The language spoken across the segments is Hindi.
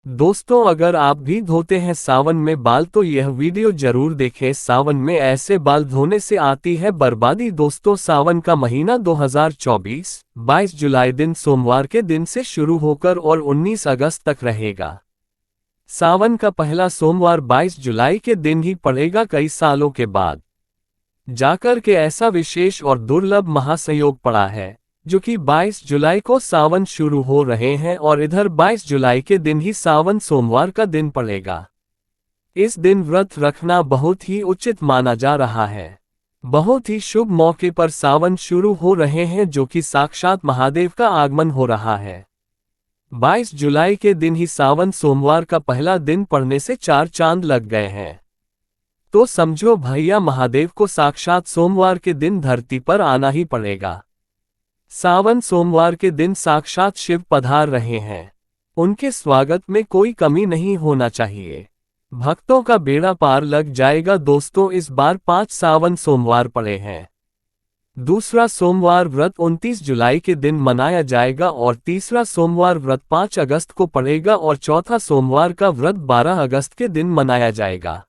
दोस्तों, अगर आप भी धोते हैं सावन में बाल तो यह वीडियो जरूर देखें। सावन में ऐसे बाल धोने से आती है बर्बादी। दोस्तों, सावन का महीना 2024 22 जुलाई दिन सोमवार के दिन से शुरू होकर और 19 अगस्त तक रहेगा। सावन का पहला सोमवार 22 जुलाई के दिन ही पड़ेगा। कई सालों के बाद जाकर के ऐसा विशेष और दुर्लभ महासंयोग पड़ा है, जो कि 22 जुलाई को सावन शुरू हो रहे हैं और इधर 22 जुलाई के दिन ही सावन सोमवार का दिन पड़ेगा। इस दिन व्रत रखना बहुत ही उचित माना जा रहा है। बहुत ही शुभ मौके पर सावन शुरू हो रहे हैं, जो कि साक्षात महादेव का आगमन हो रहा है। 22 जुलाई के दिन ही सावन सोमवार का पहला दिन पड़ने से 4 चांद लग गए हैं। तो समझो भैया, महादेव को साक्षात सोमवार के दिन धरती पर आना ही पड़ेगा। सावन सोमवार के दिन साक्षात शिव पधार रहे हैं। उनके स्वागत में कोई कमी नहीं होना चाहिए। भक्तों का बेड़ा पार लग जाएगा। दोस्तों, इस बार 5 सावन सोमवार पड़े हैं। दूसरा सोमवार व्रत 29 जुलाई के दिन मनाया जाएगा और तीसरा सोमवार व्रत 5 अगस्त को पड़ेगा और चौथा सोमवार का व्रत 12 अगस्त के दिन मनाया जाएगा।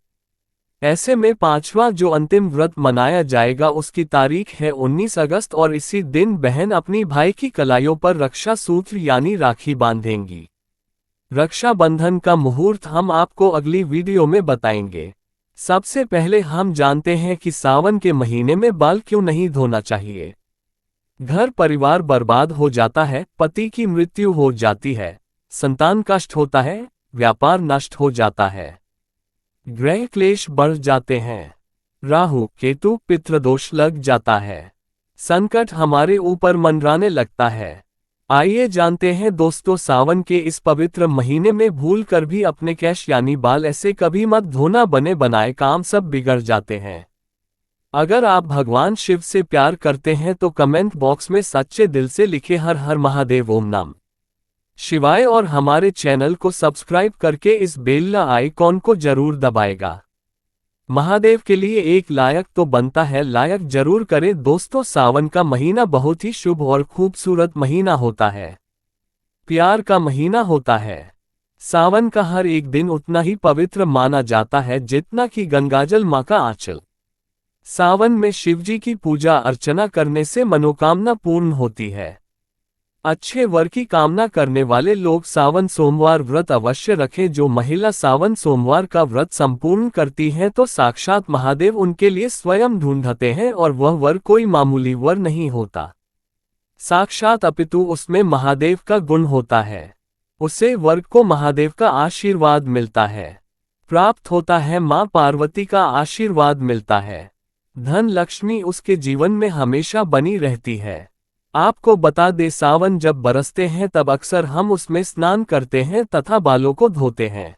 ऐसे में पांचवा जो अंतिम व्रत मनाया जाएगा उसकी तारीख है 19 अगस्त और इसी दिन बहन अपनी भाई की कलाइयों पर रक्षा सूत्र यानी राखी बांधेंगी। रक्षाबंधन का मुहूर्त हम आपको अगली वीडियो में बताएंगे। सबसे पहले हम जानते हैं कि सावन के महीने में बाल क्यों नहीं धोना चाहिए। घर परिवार बर्बाद हो जाता है, पति की मृत्यु हो जाती है, संतान कष्ट होता है, व्यापार नष्ट हो जाता है, ग्रह क्लेश बढ़ जाते हैं, राहु केतु पितृदोष लग जाता है, संकट हमारे ऊपर मंडराने लगता है। आइए जानते हैं दोस्तों, सावन के इस पवित्र महीने में भूल कर भी अपने केश यानी बाल ऐसे कभी मत धोना। बने बनाए काम सब बिगड़ जाते हैं। अगर आप भगवान शिव से प्यार करते हैं तो कमेंट बॉक्स में सच्चे दिल से लिखे हर हर महादेव ओम नमः शिवाय और हमारे चैनल को सब्सक्राइब करके इस बेल आइकॉन को जरूर दबाएगा। महादेव के लिए एक लायक तो बनता है, लायक जरूर करें। दोस्तों, सावन का महीना बहुत ही शुभ और खूबसूरत महीना होता है। प्यार का महीना होता है। सावन का हर एक दिन उतना ही पवित्र माना जाता है जितना कि गंगाजल मां का आंचल। सावन में शिवजी की पूजा अर्चना करने से मनोकामना पूर्ण होती है। अच्छे वर की कामना करने वाले लोग सावन सोमवार व्रत अवश्य रखें। जो महिला सावन सोमवार का व्रत संपूर्ण करती हैं तो साक्षात महादेव उनके लिए स्वयं ढूंढते हैं और वह वर कोई मामूली वर नहीं होता, साक्षात अपितु उसमें महादेव का गुण होता है। उसे वर को महादेव का आशीर्वाद मिलता है, प्राप्त होता है, मां पार्वती का आशीर्वाद मिलता है। धन लक्ष्मी उसके जीवन में हमेशा बनी रहती है। आपको बता दे, सावन जब बरसते हैं तब अक्सर हम उसमें स्नान करते हैं तथा बालों को धोते हैं।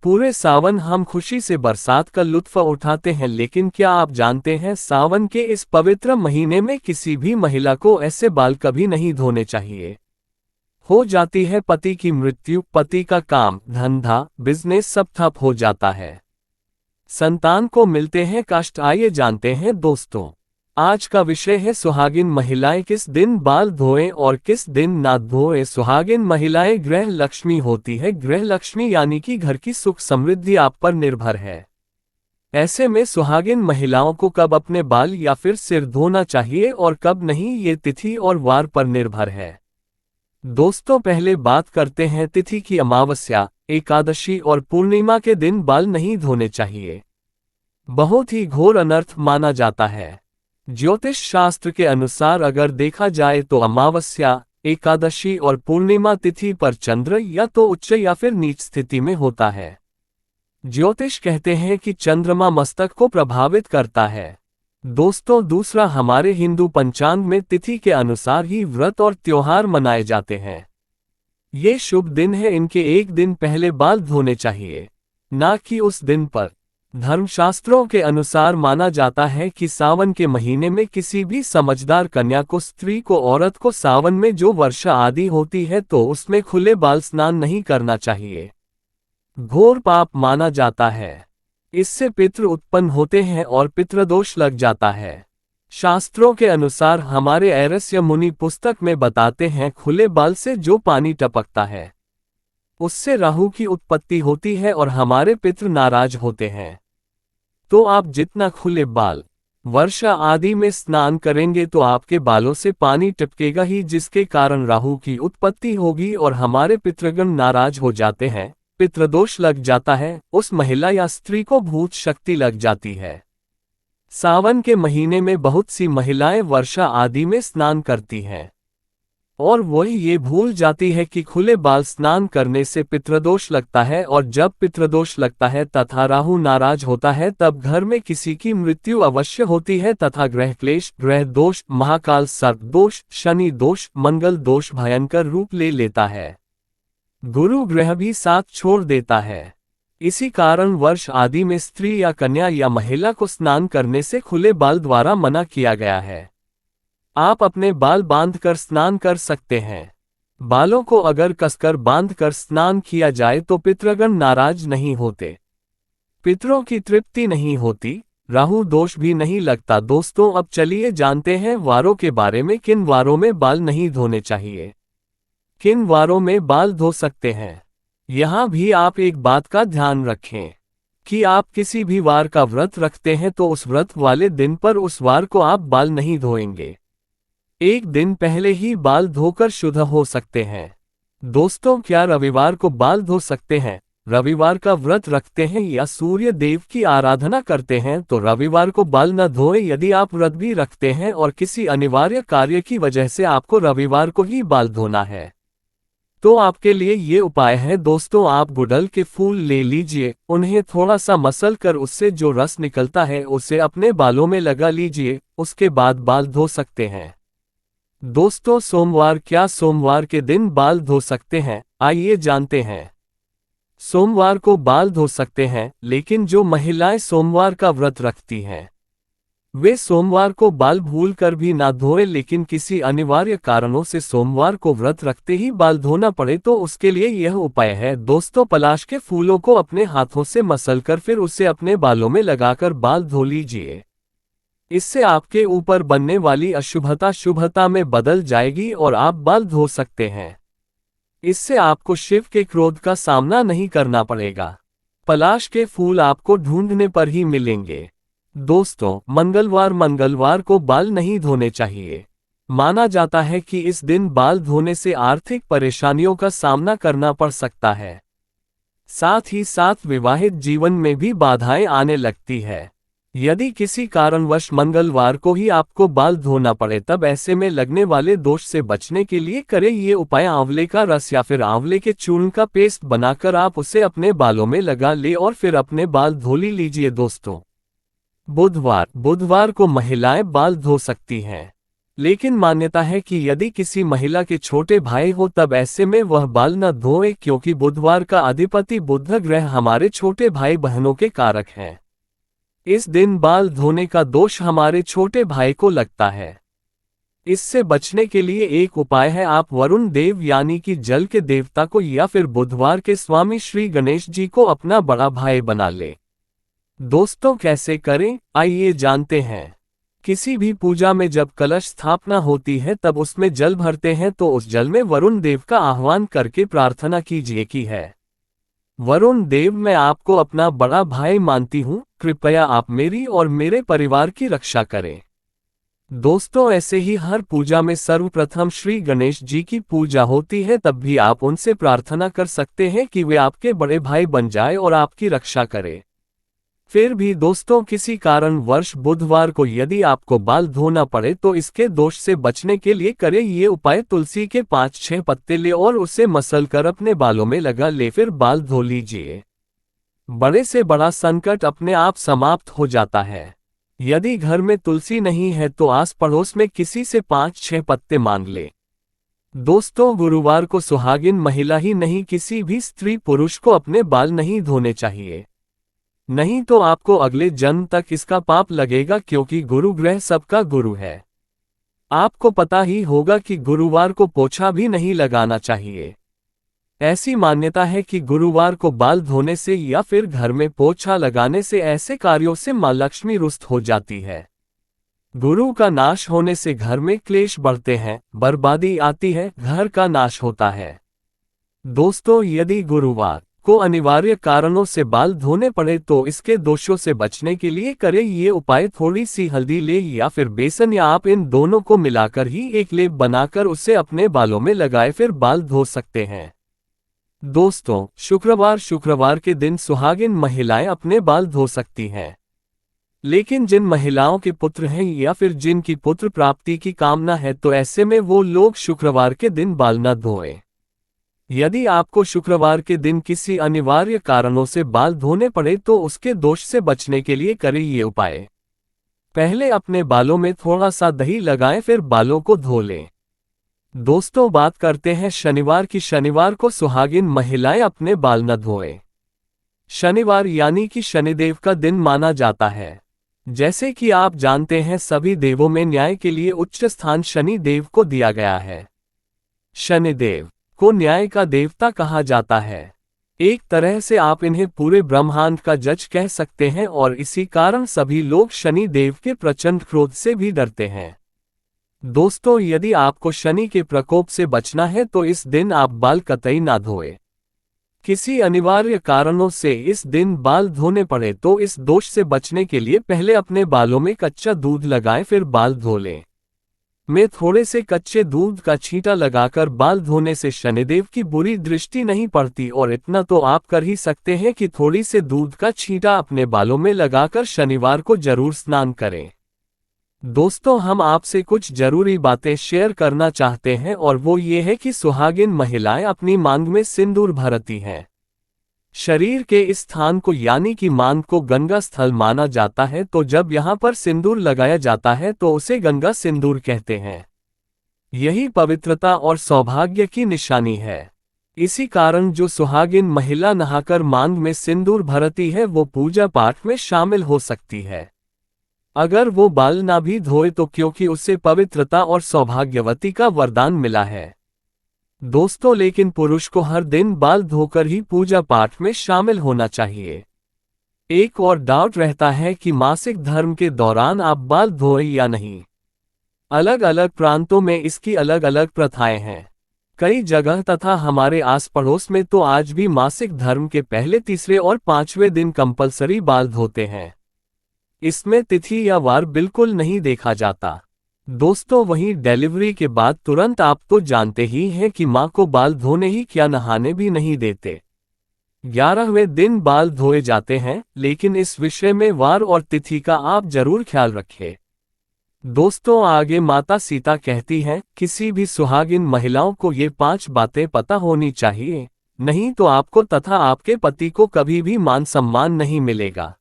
पूरे सावन हम खुशी से बरसात का लुत्फ उठाते हैं। लेकिन क्या आप जानते हैं, सावन के इस पवित्र महीने में किसी भी महिला को ऐसे बाल कभी नहीं धोने चाहिए। हो जाती है पति की मृत्यु, पति का काम धंधा बिजनेस सब ठप हो जाता है, संतान को मिलते हैं कष्ट। आइए जानते हैं दोस्तों, आज का विषय है सुहागिन महिलाएं किस दिन बाल धोएं और किस दिन ना धोएं। सुहागिन महिलाएं गृह लक्ष्मी होती है। गृह लक्ष्मी यानी कि घर की सुख समृद्धि आप पर निर्भर है। ऐसे में सुहागिन महिलाओं को कब अपने बाल या फिर सिर धोना चाहिए और कब नहीं, ये तिथि और वार पर निर्भर है। दोस्तों, पहले बात करते हैं तिथि की। अमावस्या, एकादशी और पूर्णिमा के दिन बाल नहीं धोने चाहिए। बहुत ही घोर अनर्थ माना जाता है। ज्योतिष शास्त्र के अनुसार अगर देखा जाए तो अमावस्या, एकादशी और पूर्णिमा तिथि पर चंद्र या तो उच्च या फिर नीच स्थिति में होता है। ज्योतिष कहते हैं कि चंद्रमा मस्तक को प्रभावित करता है। दोस्तों, दूसरा, हमारे हिंदू पंचांग में तिथि के अनुसार ही व्रत और त्योहार मनाए जाते हैं। ये शुभ दिन है, इनके एक दिन पहले बाल धोने चाहिए, ना कि उस दिन पर। धर्मशास्त्रों के अनुसार माना जाता है कि सावन के महीने में किसी भी समझदार कन्या को, स्त्री को, औरत को सावन में जो वर्षा आदि होती है तो उसमें खुले बाल स्नान नहीं करना चाहिए। घोर पाप माना जाता है। इससे पितृ उत्पन्न होते हैं और पितृदोष लग जाता है। शास्त्रों के अनुसार हमारे ऐरस्य मुनि पुस्तक में बताते हैं, खुले बाल से जो पानी टपकता है उससे राहु की उत्पत्ति होती है और हमारे पितृ नाराज होते हैं। तो आप जितना खुले बाल, वर्षा आदि में स्नान करेंगे तो आपके बालों से पानी टपकेगा ही, जिसके कारण राहु की उत्पत्ति होगी और हमारे पितृगण नाराज हो जाते हैं, पितृदोष लग जाता है, उस महिला या स्त्री को भूत शक्ति लग जाती है। सावन के महीने में बहुत सी महिलाएं वर्षा आदि में स्नान करती हैं और वही ये भूल जाती है कि खुले बाल स्नान करने से पितृदोष लगता है, और जब पितृदोष लगता है तथा राहु नाराज होता है तब घर में किसी की मृत्यु अवश्य होती है तथा ग्रह क्लेश, ग्रह दोष, महाकाल सर्प दोष, शनि दोष, मंगल दोष भयंकर रूप ले लेता है। गुरु ग्रह भी साथ छोड़ देता है। इसी कारण वर्ष आदि में स्त्री या कन्या या महिला को स्नान करने से खुले बाल द्वारा मना किया गया है। आप अपने बाल बांधकर स्नान कर सकते हैं। बालों को अगर कसकर बांधकर स्नान किया जाए तो पितृगण नाराज नहीं होते, पितरों की तृप्ति नहीं होती, राहु दोष भी नहीं लगता। दोस्तों, अब चलिए जानते हैं वारों के बारे में। किन वारों में बाल नहीं धोने चाहिए, किन वारों में बाल धो सकते हैं। यहाँ भी आप एक बात का ध्यान रखें कि आप किसी भी वार का व्रत रखते हैं तो उस व्रत वाले दिन पर उस वार को आप बाल नहीं धोएंगे, एक दिन पहले ही बाल धोकर शुद्ध हो सकते हैं। दोस्तों, क्या रविवार को बाल धो सकते हैं? रविवार का व्रत रखते हैं या सूर्य देव की आराधना करते हैं तो रविवार को बाल न धोएं। यदि आप व्रत भी रखते हैं और किसी अनिवार्य कार्य की वजह से आपको रविवार को ही बाल धोना है तो आपके लिए ये उपाय है। दोस्तों, आप गुड़हल के फूल ले लीजिए, उन्हें थोड़ा सा मसल कर उससे जो रस निकलता है उसे अपने बालों में लगा लीजिए, उसके बाद बाल धो सकते हैं। दोस्तों, सोमवार, क्या सोमवार के दिन बाल धो सकते हैं? आइए जानते हैं। सोमवार को बाल धो सकते हैं, लेकिन जो महिलाएं सोमवार का व्रत रखती हैं वे सोमवार को बाल भूल कर भी ना धोए, लेकिन किसी अनिवार्य कारणों से सोमवार को व्रत रखते ही बाल धोना पड़े तो उसके लिए यह उपाय है। दोस्तों, पलाश के फूलों को अपने हाथों से मसलकर फिर उसे अपने बालों में लगाकर बाल धो लीजिए। इससे आपके ऊपर बनने वाली अशुभता शुभता में बदल जाएगी और आप बाल धो सकते हैं। इससे आपको शिव के क्रोध का सामना नहीं करना पड़ेगा। पलाश के फूल आपको ढूंढने पर ही मिलेंगे। दोस्तों, मंगलवार को बाल नहीं धोने चाहिए। माना जाता है कि इस दिन बाल धोने से आर्थिक परेशानियों का सामना करना पड़ सकता है, साथ ही साथ विवाहित जीवन में भी बाधाएं आने लगती है। यदि किसी कारणवश मंगलवार को ही आपको बाल धोना पड़े तब ऐसे में लगने वाले दोष से बचने के लिए करें ये उपाय। आंवले का रस या फिर आंवले के चूर्ण का पेस्ट बनाकर आप उसे अपने बालों में लगा ले और फिर अपने बाल धो लीजिए। दोस्तों, बुधवार को महिलाएं बाल धो सकती हैं, लेकिन मान्यता है कि यदि किसी महिला के छोटे भाई हो तब ऐसे में वह बाल न धोए, क्योंकि बुधवार का अधिपति बुध ग्रह हमारे छोटे भाई बहनों के कारक हैं। इस दिन बाल धोने का दोष हमारे छोटे भाई को लगता है। इससे बचने के लिए एक उपाय है, आप वरुण देव यानी कि जल के देवता को या फिर बुधवार के स्वामी श्री गणेश जी को अपना बड़ा भाई बना ले। दोस्तों, कैसे करें, आइए जानते हैं। किसी भी पूजा में जब कलश स्थापना होती है तब उसमें जल भरते हैं तो उस जल में वरुण देव का आह्वान करके प्रार्थना कीजिए कि है वरुण देव, मैं आपको अपना बड़ा भाई मानती हूँ, कृपया आप मेरी और मेरे परिवार की रक्षा करें। दोस्तों, ऐसे ही हर पूजा में सर्वप्रथम श्री गणेश जी की पूजा होती है, तब भी आप उनसे प्रार्थना कर सकते हैं कि वे आपके बड़े भाई बन जाए और आपकी रक्षा करें। फिर भी दोस्तों, किसी कारणवश बुधवार को यदि आपको बाल धोना पड़े तो इसके दोष से बचने के लिए करें ये उपाय। तुलसी के 5-6 पत्ते ले और उसे मसल कर अपने बालों में लगा ले, फिर बाल धो लीजिए। बड़े से बड़ा संकट अपने आप समाप्त हो जाता है। यदि घर में तुलसी नहीं है तो आस पड़ोस में किसी से 5-6 पत्ते मांग ले। दोस्तों, गुरुवार को सुहागिन महिला ही नहीं, किसी भी स्त्री पुरुष को अपने बाल नहीं धोने चाहिए, नहीं तो आपको अगले जन्म तक इसका पाप लगेगा, क्योंकि गुरु ग्रह सबका गुरु है। आपको पता ही होगा कि गुरुवार को पोछा भी नहीं लगाना चाहिए। ऐसी मान्यता है कि गुरुवार को बाल धोने से या फिर घर में पोछा लगाने से ऐसे कार्यों से मां लक्ष्मी रुष्ट हो जाती है। गुरु का नाश होने से घर में क्लेश बढ़ते हैं, बर्बादी आती है, घर का नाश होता है। दोस्तों, यदि गुरुवार को अनिवार्य कारणों से बाल धोने पड़े तो इसके दोषों से बचने के लिए करें ये उपाय। थोड़ी सी हल्दी ले या फिर बेसन, या आप इन दोनों को मिलाकर ही एक लेप बनाकर उसे अपने बालों में लगाए फिर बाल धो सकते हैं। दोस्तों, शुक्रवार के दिन सुहागिन महिलाएं अपने बाल धो सकती हैं। लेकिन जिन महिलाओं के पुत्र हैं या फिर जिनकी पुत्र प्राप्ति की कामना है तो ऐसे में वो लोग शुक्रवार के दिन बाल न धोएं। यदि आपको शुक्रवार के दिन किसी अनिवार्य कारणों से बाल धोने पड़े तो उसके दोष से बचने के लिए करें ये उपाय। पहले अपने बालों में थोड़ा सा दही लगाएं फिर बालों को धो लें। दोस्तों, बात करते हैं शनिवार की। शनिवार को सुहागिन महिलाएं अपने बाल न धोएं। शनिवार यानी कि शनिदेव का दिन माना जाता है। जैसे कि आप जानते हैं, सभी देवों में न्याय के लिए उच्च स्थान शनि देव को दिया गया है। शनिदेव को न्याय का देवता कहा जाता है। एक तरह से आप इन्हें पूरे ब्रह्मांड का जज कह सकते हैं और इसी कारण सभी लोग शनि देव के प्रचंड क्रोध से भी डरते हैं। दोस्तों, यदि आपको शनि के प्रकोप से बचना है तो इस दिन आप बाल कतई ना धोएं। किसी अनिवार्य कारणों से इस दिन बाल धोने पड़े तो इस दोष से बचने के लिए पहले अपने बालों में कच्चा दूध लगाएं फिर बाल धो लें। में थोड़े से कच्चे दूध का छींटा लगाकर बाल धोने से शनिदेव की बुरी दृष्टि नहीं पड़ती। और इतना तो आप कर ही सकते हैं कि थोड़ी से दूध का छींटा अपने बालों में लगाकर शनिवार को जरूर स्नान करें। दोस्तों, हम आपसे कुछ जरूरी बातें शेयर करना चाहते हैं और वो ये है कि सुहागिन महिलाएं अपनी मांग में सिंदूर भरती हैं। शरीर के इस स्थान को यानी कि मांग को गंगा स्थल माना जाता है, तो जब यहाँ पर सिंदूर लगाया जाता है तो उसे गंगा सिंदूर कहते हैं। यही पवित्रता और सौभाग्य की निशानी है। इसी कारण जो सुहागिन महिला नहाकर मांग में सिंदूर भरती है वो पूजा पाठ में शामिल हो सकती है। अगर वो बाल ना भी धोए तो क्योंकि उसे पवित्रता और सौभाग्यवती का वरदान मिला है। दोस्तों, लेकिन पुरुष को हर दिन बाल धोकर ही पूजा पाठ में शामिल होना चाहिए। एक और डाउट रहता है कि मासिक धर्म के दौरान आप बाल धोएं या नहीं। अलग अलग प्रांतों में इसकी अलग अलग प्रथाएं हैं। कई जगह तथा हमारे आस पड़ोस में तो आज भी मासिक धर्म के पहले, तीसरे और पांचवें दिन कंपलसरी बाल धोते हैं। इसमें तिथि या वार बिल्कुल नहीं देखा जाता। दोस्तों, वहीं डिलीवरी के बाद तुरंत आप तो जानते ही हैं कि मां को बाल धोने ही क्या नहाने भी नहीं देते। 11वें दिन बाल धोए जाते हैं, लेकिन इस विषय में वार और तिथि का आप जरूर ख्याल रखें। दोस्तों, आगे माता सीता कहती हैं, किसी भी सुहागिन महिलाओं को ये 5 बातें पता होनी चाहिए, नहीं तो आपको तथा आपके पति को कभी भी मान सम्मान नहीं मिलेगा।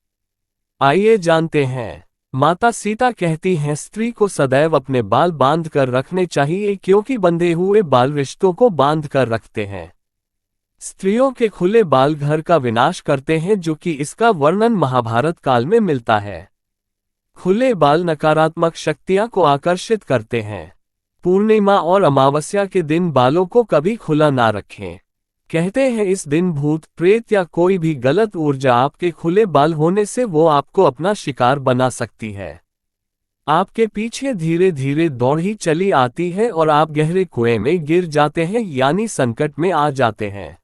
आइए जानते हैं। माता सीता कहती हैं, स्त्री को सदैव अपने बाल बांध कर रखने चाहिए क्योंकि बंधे हुए बाल रिश्तों को बांध कर रखते हैं। स्त्रियों के खुले बाल घर का विनाश करते हैं, जो कि इसका वर्णन महाभारत काल में मिलता है। खुले बाल नकारात्मक शक्तियां को आकर्षित करते हैं। पूर्णिमा और अमावस्या के दिन बालों को कभी खुला ना रखें। कहते हैं इस दिन भूत प्रेत या कोई भी गलत ऊर्जा आपके खुले बाल होने से वो आपको अपना शिकार बना सकती है। आपके पीछे धीरे धीरे दौड़ ही चली आती है और आप गहरे कुएं में गिर जाते हैं यानी संकट में आ जाते हैं।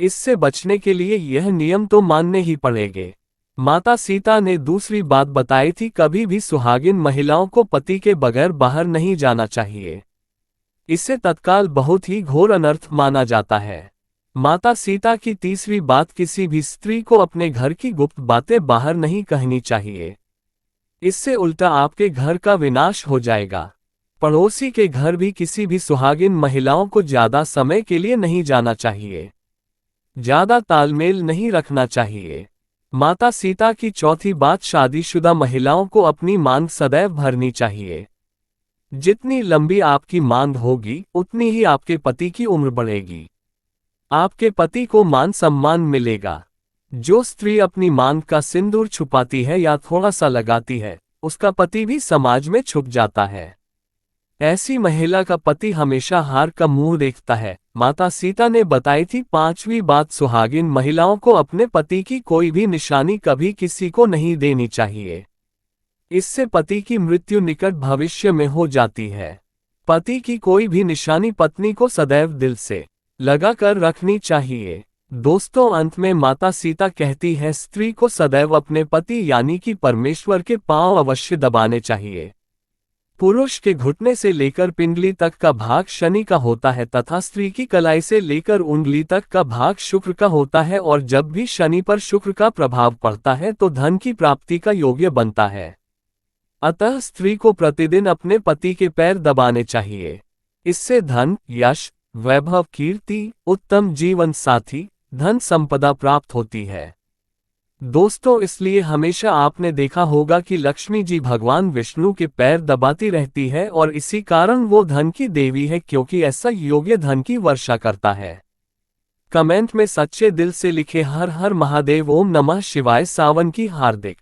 इससे बचने के लिए यह नियम तो मानने ही पड़ेंगे। माता सीता ने दूसरी बात बताई थी, कभी भी सुहागिन महिलाओं को पति के बगैर बाहर नहीं जाना चाहिए। इससे तत्काल बहुत ही घोर अनर्थ माना जाता है। माता सीता की तीसरी बात, किसी भी स्त्री को अपने घर की गुप्त बातें बाहर नहीं कहनी चाहिए। इससे उल्टा आपके घर का विनाश हो जाएगा। पड़ोसी के घर भी किसी भी सुहागिन महिलाओं को ज्यादा समय के लिए नहीं जाना चाहिए। ज्यादा तालमेल नहीं रखना चाहिए। माता सीता की चौथी बात, शादीशुदा महिलाओं को अपनी मांग सदैव भरनी चाहिए। जितनी लंबी आपकी मांग होगी उतनी ही आपके पति की उम्र बढ़ेगी। आपके पति को मान सम्मान मिलेगा। जो स्त्री अपनी मांग का सिंदूर छुपाती है या थोड़ा सा लगाती है, उसका पति भी समाज में छुप जाता है। ऐसी महिला का पति हमेशा हार का मुंह देखता है। माता सीता ने बताई थी 5वीं बात, सुहागिन महिलाओं को अपने पति की कोई भी निशानी कभी किसी को नहीं देनी चाहिए। इससे पति की मृत्यु निकट भविष्य में हो जाती है। पति की कोई भी निशानी पत्नी को सदैव दिल से लगाकर रखनी चाहिए। दोस्तों, अंत में माता सीता कहती है, स्त्री को सदैव अपने पति यानी कि परमेश्वर के पांव अवश्य दबाने चाहिए। पुरुष के घुटने से लेकर पिंडली तक का भाग शनि का होता है तथा स्त्री की कलाई से लेकर उंगली तक का भाग शुक्र का होता है, और जब भी शनि पर शुक्र का प्रभाव पड़ता है तो धन की प्राप्ति का योग्य बनता है। अतः स्त्री को प्रतिदिन अपने पति के पैर दबाने चाहिए। इससे धन, यश, वैभव, कीर्ति, उत्तम जीवन साथी, धन संपदा प्राप्त होती है। दोस्तों, इसलिए हमेशा आपने देखा होगा कि लक्ष्मी जी भगवान विष्णु के पैर दबाती रहती है, और इसी कारण वो धन की देवी है, क्योंकि ऐसा योग्य धन की वर्षा करता है। कमेंट में सच्चे दिल से लिखे हर हर महादेव, ओम नमः शिवाय। सावन की हार्दिक